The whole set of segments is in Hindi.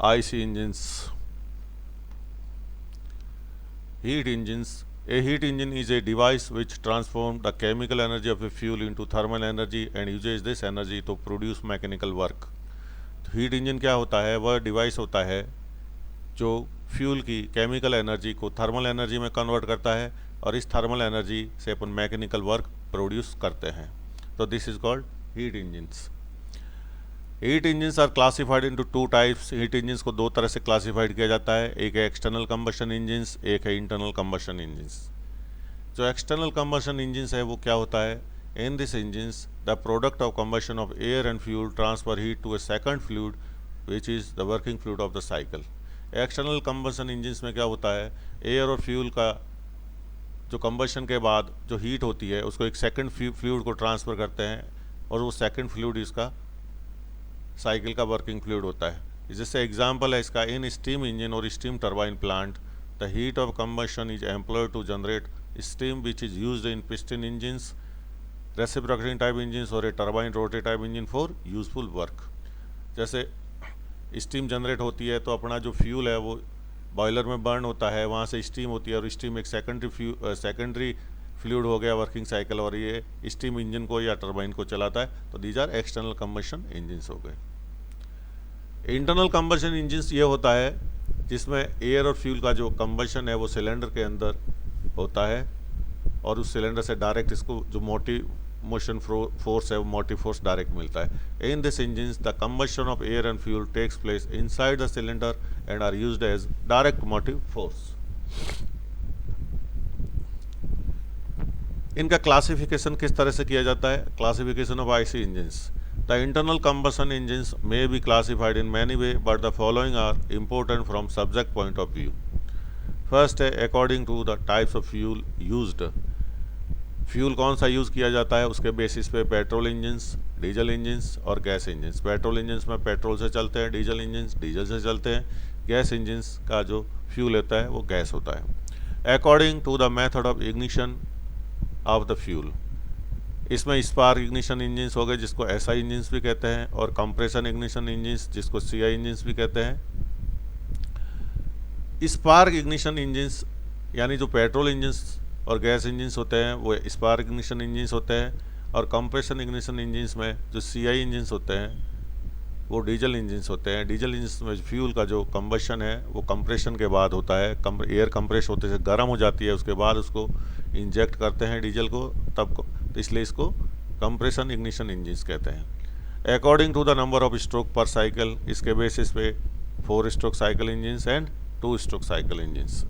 IC engines. Heat engines. A heat engine is a device which transforms the chemical energy of a fuel into thermal energy and uses this energy to produce mechanical work. तो हीट इंजन क्या होता है? वह डिवाइस होता है जो फ्यूल की केमिकल एनर्जी को थर्मल एनर्जी में कन्वर्ट करता है और इस थर्मल एनर्जी से अपन मैकेनिकल वर्क प्रोड्यूस करते हैं. तो this is called heat engines. Heat engines are classified into two types. Heat engines को दो तरह से क्लासिफाइड किया जाता है. एक है एक्सटर्नल कंबशन इंजन्स, एक है इंटरनल कंबशन इंजन्स. जो एक्सटर्नल कंबशन इंजन्स है वो क्या होता है? In this engines the product of combustion of air and fuel transfer heat to a second fluid which is the working fluid of the cycle. External combustion engines में क्या होता है? एयर और फ्यूल का जो कंबशन के बाद जो हीट होती है उसको एक सेकंड फ्लूइड को ट्रांसफ़र करते हैं और वो सेकंड फ्लूइड इसका साइकिल का वर्किंग फ्लूइड होता है. जैसे एग्जांपल है इसका, इन स्टीम इंजन और steam turbine plant the heat of combustion is employed to generate steam which is used in piston engines, reciprocating type engines और a turbine rotary type engine for useful work. जैसे स्टीम जनरेट होती है तो अपना जो फ्यूल है वो बॉयलर में बर्न होता है, वहाँ से स्टीम होती है और स्टीम एक सेकेंडरी फ्लूइड हो गया वर्किंग साइकिल और ये स्टीम इंजन को या टरबाइन को चलाता है. तो these are external combustion engines हो गए. इंटरनल कंबशन इंजन्स ये होता है जिसमें एयर और फ्यूल का जो कंबशन है वो सिलेंडर के अंदर होता है और उस सिलेंडर से डायरेक्ट इसको जो मोटिव मोशन फोर्स है वो मोटिव फोर्स डायरेक्ट मिलता है. In this engines the combustion of air and fuel takes place inside the cylinder and are used as direct motive force. इनका क्लासिफिकेशन किस तरह से किया जाता है? Classification of IC engines. The internal combustion engines may be classified in many way but the following are important from subject point of view. First है according to the types of fuel used. Fuel कौन सा यूज़ किया जाता है उसके बेसिस पे पेट्रोल इंजन्स, डीजल इंजन्स और गैस इंजन्स. पेट्रोल इंजन्स में पेट्रोल से चलते हैं, डीजल इंजन्स डीजल से चलते हैं, गैस इंजन्स का जो फ्यूल होता है वो गैस होता है. According to the method of ignition of the fuel, इसमें स्पार्क इग्निशन इंजन्स हो गए जिसको एसआई इंजन्स भी कहते हैं और कंप्रेशन इग्निशन इंजन्स जिसको सीआई इंजन्स भी कहते हैं. स्पार्क इग्निशन इंजन्स यानी जो पेट्रोल इंजन्स और गैस इंजन्स होते हैं वो स्पार्क इग्निशन इंजन्स होते हैं और कंप्रेशन इग्निशन इंजन्स में जो सीआई इंजन्स होते हैं वो डीजल इंजन्स होते हैं. डीजल इंजन्स में फ्यूल का जो कंबशन है वो कंप्रेशन के बाद होता है. एयर कंप्रेस होते से गर्म हो जाती है, उसके बाद उसको इंजेक्ट करते हैं डीजल को तब को, तो इसलिए इसको कंप्रेशन इग्निशन इंजन्स कहते हैं. According to the number of stroke per cycle, इसके बेसिस पे 4 stroke cycle engines and 2 stroke cycle engines.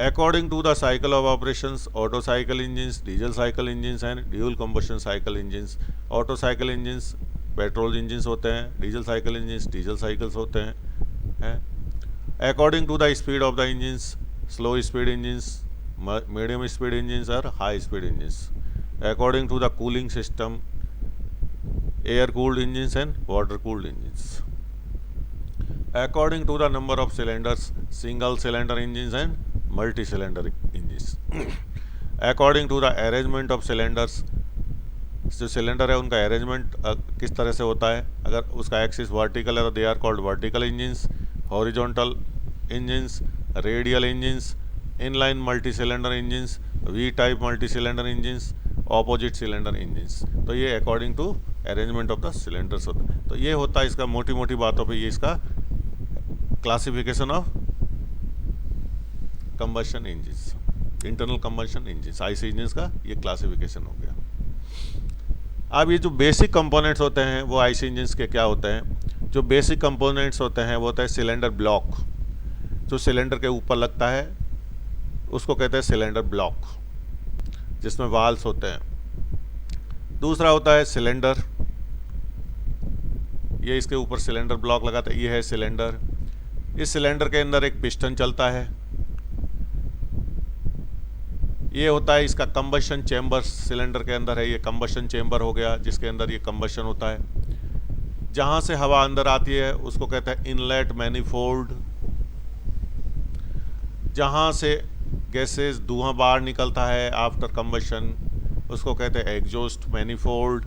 According to the cycle of operations, Otto cycle engines, diesel cycle engines and dual combustion cycle engines. Otto cycle engines petrol engines होते हैं, diesel cycle engines diesel cycles होते हैं. According to the speed of the engines, slow speed engines, medium speed engines और high speed engines. According to the cooling system, air cooled engines and water cooled engines. According to the number of cylinders, single cylinder engines and multi-cylinder engines. According to the arrangement of cylinders, जो सिलेंडर है उनका अरेंजमेंट किस तरह से होता है. अगर उसका एक्सिस वर्टिकल है तो they are called vertical engines, horizontal engines, radial engines, inline multi cylinder engines, V type multi cylinder engines, opposite cylinder engines. तो ये according to arrangement of the cylinders होता है. तो ये होता है इसका मोटी मोटी बातों पे ये इसका classification of combustion engines, internal combustion engines, IC engines का ये क्लासिफिकेशन हो गया. अब ये जो बेसिक कंपोनेंट्स होते हैं वो आईसी इंजन्स के क्या होते हैं? जो बेसिक कंपोनेंट्स होते हैं वो होता है सिलेंडर ब्लॉक, जो सिलेंडर के ऊपर लगता है उसको कहते हैं सिलेंडर ब्लॉक, जिसमें वाल्व्स होते हैं. दूसरा होता है सिलेंडर, ये इसके ऊपर सिलेंडर ब्लॉक लगाता है, ये है सिलेंडर. इस सिलेंडर के अंदर एक पिस्टन चलता है, ये होता है इसका कंबशन चेंबर. सिलेंडर के अंदर है ये कंबशन चेंबर हो गया जिसके अंदर ये कंबशन होता है. जहाँ से हवा अंदर आती है उसको कहते हैं इनलेट मैनिफोल्ड. जहाँ से गैसेस धुआं बाहर निकलता है आफ्टर कंबशन उसको कहते हैं एग्जॉस्ट मैनिफोल्ड.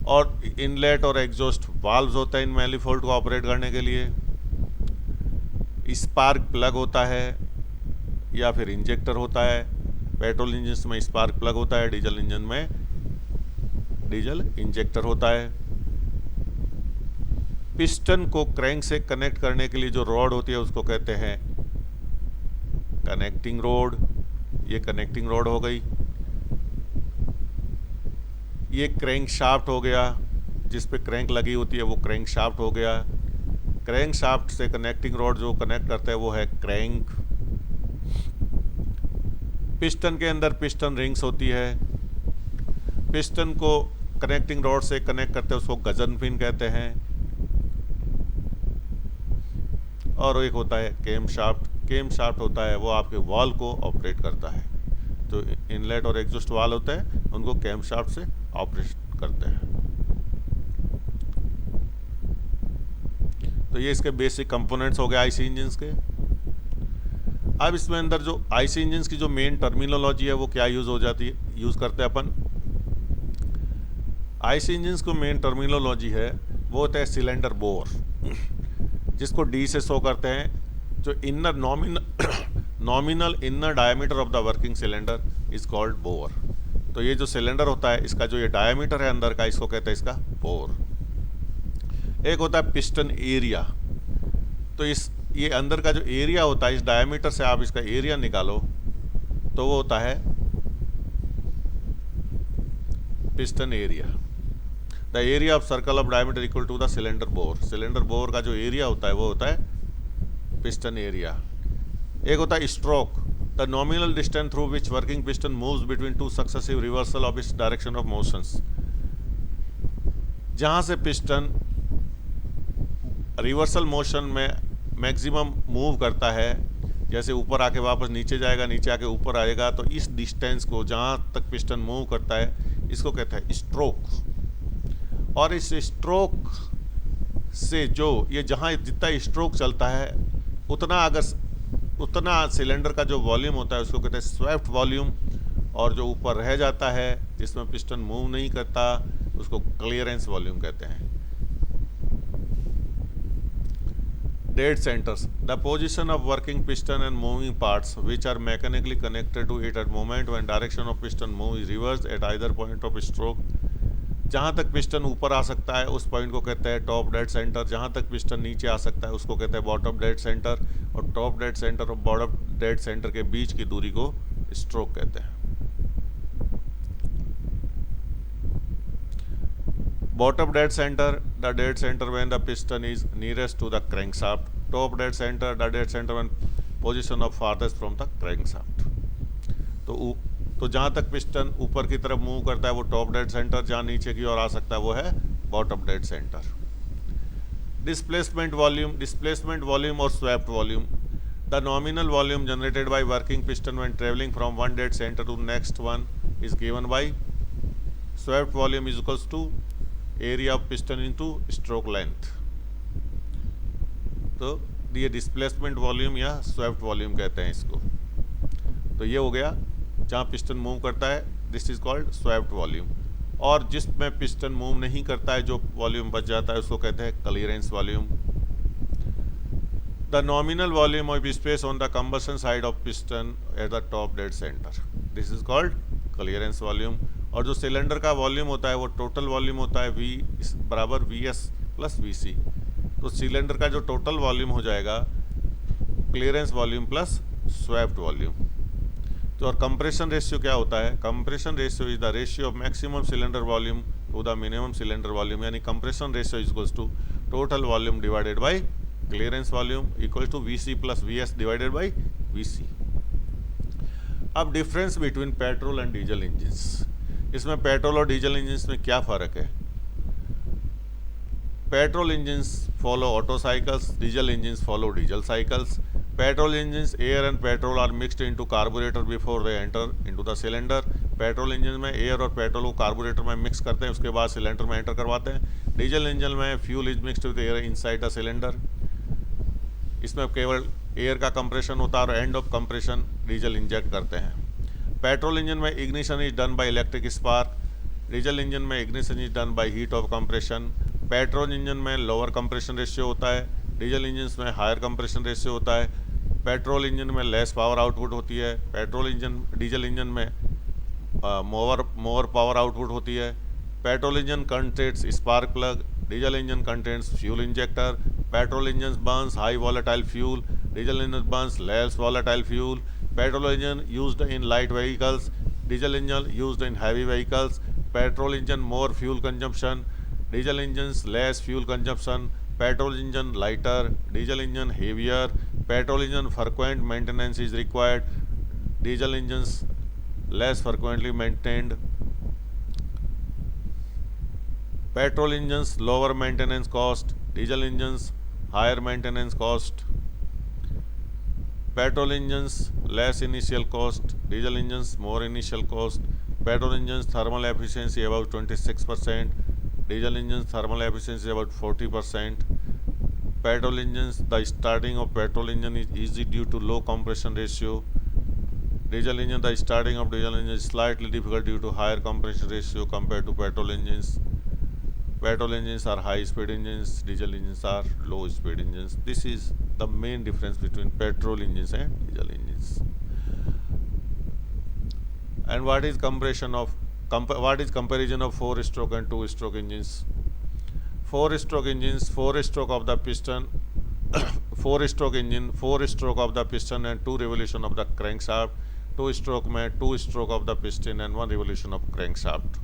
और इनलेट और एग्जॉस्ट वाल्व्स होते हैं इन मैनिफोल्ड को ऑपरेट करने के लिए। स्पार्क प्लग होता है या फिर इंजेक्टर होता है। पेट्रोल इंजन में स्पार्क प्लग होता है, डीजल इंजन में डीजल इंजेक्टर होता है। पिस्टन को क्रैंक से कनेक्ट करने के लिए जो रॉड होती है उसको कहते हैं कनेक्टिंग रोड। ये कनेक्टिंग रोड हो गई। ये क्रैंक शाफ्ट हो गया, जिस पे क्रैंक लगी होती है वो क्रैंक शाफ्ट हो गया। क्रैंक शाफ्ट से कनेक्टिंग रोड जो कनेक्ट करते हैं वो है क्रैंक। पिस्टन के अंदर पिस्टन रिंग्स होती है। पिस्टन को कनेक्टिंग रोड से कनेक्ट करते हैं उसको गजन पिन कहते हैं। और एक होता है केम शाफ्ट। केम शाफ्ट होता है वो आपके वॉल को ऑपरेट करता है। जो इनलेट और एग्जॉस्ट वाल होते हैं उनको केम शाफ्ट से ऑपरेट करते हैं। तो ये इसके बेसिक कंपोनेंट्स हो गए आईसी इंजन्स के। अब इसमें अंदर जो आईसी इंजन्स की जो मेन टर्मिनोलॉजी है वो क्या यूज हो जाती है, यूज करते हैं अपन। आईसी इंजन्स को मेन टर्मिनोलॉजी है वो होता है सिलेंडर बोर, जिसको डी से शो करते हैं। जो inner nominal inner diameter of the working cylinder is called bore. तो ये जो सिलेंडर होता है इसका जो ये डायमीटर है अंदर का, इसको कहते हैं इसका बोर। एक होता है पिस्टन एरिया। तो ये अंदर का जो एरिया होता है, इस डायमीटर से आप इसका एरिया निकालो तो वो होता है piston area. The area of circle of diameter equal to the cylinder bore. Cylinder bore का जो एरिया होता है वो होता है पिस्टन एरिया। एक होता है stroke, the nominal distance through which working piston moves between two successive reversal of its direction of motions. जहां से पिस्टन रिवर्सल मोशन में मैक्सिमम मूव करता है, जैसे ऊपर आके वापस नीचे जाएगा, नीचे आके ऊपर आएगा, तो इस डिस्टेंस को जहां तक पिस्टन मूव करता है इसको कहते हैं स्ट्रोक। और इस स्ट्रोक से जो ये जहां जितना स्ट्रोक चलता है उतना सिलेंडर का जो वॉल्यूम होता है उसको कहते हैं स्वेप्ट वॉल्यूम। और जो ऊपर रह जाता है जिसमें पिस्टन मूव नहीं करता उसको क्लियरेंस वॉल्यूम कहते हैं। Dead centers, the position of working piston and moving parts which are mechanically connected to it at moment when direction of piston move is reversed at either point of stroke। जहाँ तक पिस्टन ऊपर आ सकता है उस पॉइंट को कहते हैं टॉप डेड सेंटर। जहाँ तक पिस्टन नीचे आ सकता है उसको कहते हैं बॉटम डेड सेंटर। और टॉप डेड सेंटर और बॉटम डेड सेंटर के बीच की दूरी को स्ट्रोक कहते हैं। Bottom dead center, the dead center when the piston is nearest to the crankshaft. Top dead center, the dead center when position of farthest from the crankshaft. तो जहाँ तक पिस्टन ऊपर की तरफ मूव करता है वो टॉप डेड सेंटर, जहाँ नीचे की ओर आ सकता है वो है bottom dead centre. Displacement volume और swept volume, the nominal volume generated by working piston when travelling from one dead centre to next one is given by swept volume is equals to area of piston into stroke length. तो ये डिस्प्लेसमेंट वॉल्यूम या स्वेप्ट वॉल्यूम कहते हैं इसको। तो ये हो गया जहाँ पिस्टन मूव करता है, this is called swept volume. और जिसमें पिस्टन मूव नहीं करता है जो वॉल्यूम बच जाता है उसको कहते हैं clearance volume. The nominal volume of space on the combustion side of piston at the top dead centre, this is called clearance volume. और जो सिलेंडर का वॉल्यूम होता है वो टोटल वॉल्यूम होता है V बराबर VS प्लस VC। तो सिलेंडर का जो टोटल वॉल्यूम हो जाएगा clearance volume plus swept volume. तो और कंप्रेशन रेशियो क्या होता है? Compression ratio is the ratio of maximum cylinder volume to the minimum cylinder volume, यानी compression ratio is equals to total volume divided by clearance volume equal to VC plus VS divided by VC। अब difference between petrol and diesel engines, इसमें पेट्रोल और डीजल इंजन्स में क्या फ़र्क है? Petrol engines follow Otto cycles, diesel engines follow diesel cycles. Petrol engines air and petrol are mixed into carburettor before they enter into the cylinder. Petrol engine में एयर और पेट्रोल को कार्बोरेटर में मिक्स करते हैं, उसके बाद सिलेंडर में एंटर करवाते हैं। डीजल इंजन में fuel is mixed with air inside the cylinder. इसमें केवल एयर का कंप्रेशन होता है और end of compression diesel inject करते हैं। पेट्रोल इंजन में ignition is done by electric spark, diesel engine में ignition is done by heat of compression. Petrol engine में लोअर कंप्रेशन रेशियो होता है, डीजल इंजन में हायर कंप्रेशन रेशियो होता है। पेट्रोल इंजन में लेस पावर आउटपुट होती है, डीजल इंजन में मोर पावर आउटपुट होती है। Petrol engine contains spark plug, diesel engine contains fuel injector. Petrol engine Burns high volatile fuel, diesel engine Burns less volatile fuel. Petrol engine used in light vehicles, diesel engine used in heavy vehicles. Petrol engine more fuel consumption, diesel engine less fuel consumption. Petrol engine lighter, diesel engine heavier. Petrol engine frequent maintenance is required, diesel engines less frequently maintained. Petrol engines lower maintenance cost, diesel engines higher maintenance cost. Petrol engines less initial cost, diesel engines more initial cost. Petrol engines thermal efficiency about 26%, diesel engines thermal efficiency about 40%. Petrol engines, the starting of petrol engine is easy due to low compression ratio. Diesel engine, the starting of diesel engine is slightly difficult due to higher compression ratio compared to petrol engines. Petrol engines are high speed engines, diesel engines are low speed engines. This is the main difference between petrol engines and diesel engines. And what is comparison of 4-stroke and 2-stroke engines? 4-stroke engines, 4-stroke of the piston, 4-stroke engine, 4-stroke of the piston and 2 revolution of the crankshaft. 2-stroke में 2 stroke of the piston and 1 revolution of crankshaft.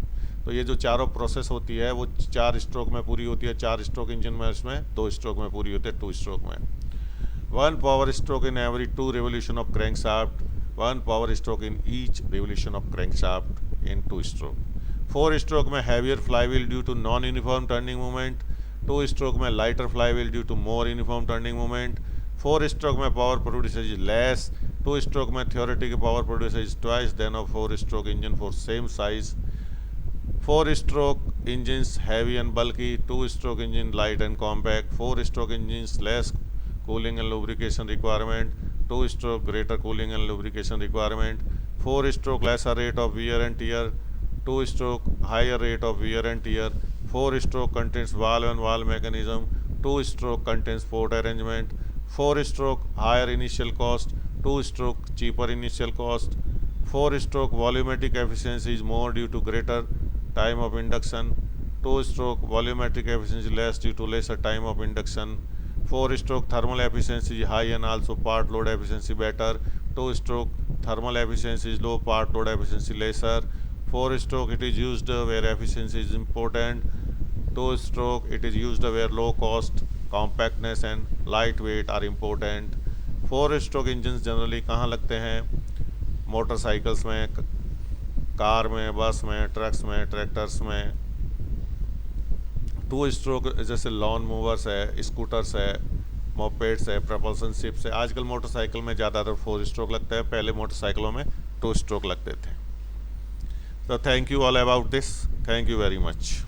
तो ये जो चारों प्रोसेस होती है वो 4 स्ट्रोक में पूरी होती है। 4 स्ट्रोक इंजन में, इसमें 2 स्ट्रोक में पूरी होती है, 2 स्ट्रोक में। 1 power stroke in every 2 revolution of crankshaft, 1 power stroke in each revolution of crankshaft in 2 stroke. 4 stroke में heavier flywheel due to non-uniform turning movement, 2 stroke में lighter flywheel due to more uniform turning movement. 4 stroke में power produced is less, 2 stroke में theoretical power produced is twice than of 4 stroke engine for same size. 4 stroke engines heavy and bulky, 2 stroke engine light and compact. 4 stroke engines less cooling and lubrication requirement, 2 stroke greater cooling and lubrication requirement. 4 stroke lesser rate of wear and tear, 2 stroke higher rate of wear and tear. 4 stroke contains valve and valve mechanism, 2 stroke contains port arrangement. 4 stroke higher initial cost, 2 stroke cheaper initial cost. 4 stroke volumetric efficiency is more due to greater time of induction, 2 stroke volumetric efficiency less due to lesser time of induction. 4 stroke thermal efficiency is high and also part load efficiency better, 2 stroke thermal efficiency is low, part load efficiency lesser. 4 stroke it is used where efficiency is important, 2 stroke it is used where low cost, compactness and lightweight are important. 4 stroke engines generally कहाँ लगते हैं? मोटरसाइकिल्स में, कार में, बस में, ट्रक्स में, ट्रैक्टर्स में। 2 स्ट्रोक जैसे लॉन मूवर्स है, स्कूटर्स है, मोपेड्स है, प्रपल्सन शिप्स है। आजकल मोटरसाइकिल में ज़्यादातर 4 स्ट्रोक लगते हैं, पहले मोटरसाइकिलों में 2 स्ट्रोक लगते थे। तो thank you all about this, thank you very much.